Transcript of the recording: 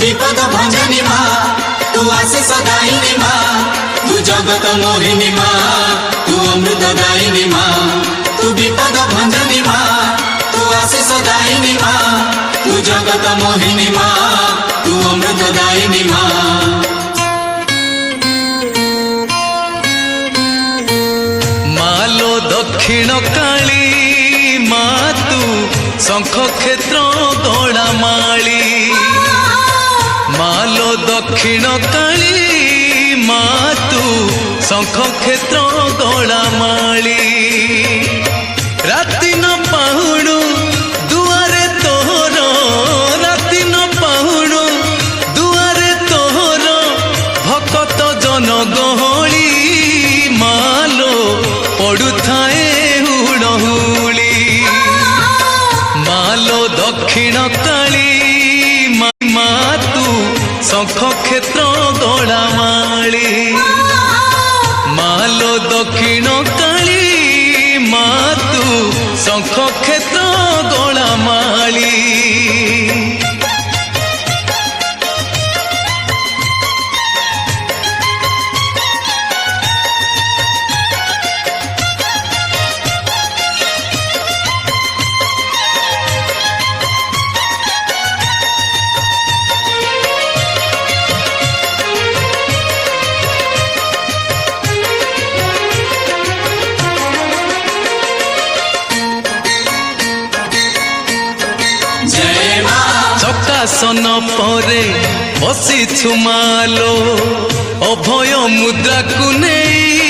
विपद भंजनी माँ तू आशीष दायिनी माँ तू जगत मोहिनी माँ तू अमृतदायिनी माँ तू विपद भंजनी माँ तू आशीष दायिनी माँ तू जगत मोहिनी माँ तू अमृतदायिनी माँ। मालो दक्षिण काली माँ तू शंख क्षेत्र गड़ा माली मालो दक्षिण काली माँ तू शंख क्षेत्र गड़ा माली राति न पाहुणु दुआरे तोहर राति न पाहुणु दुआरे तोहर भकत जन गहली मालो पड़ुथाए हुड़हुली मालो दक्षिण काली माँ तू शंख क्षेत्र गड़ा माली मालो दक्षिण काली माँ तू शंख क्षेत्र गड़ा माली। चकासन परे बसी छुमालो अभय मुद्रा को नहीं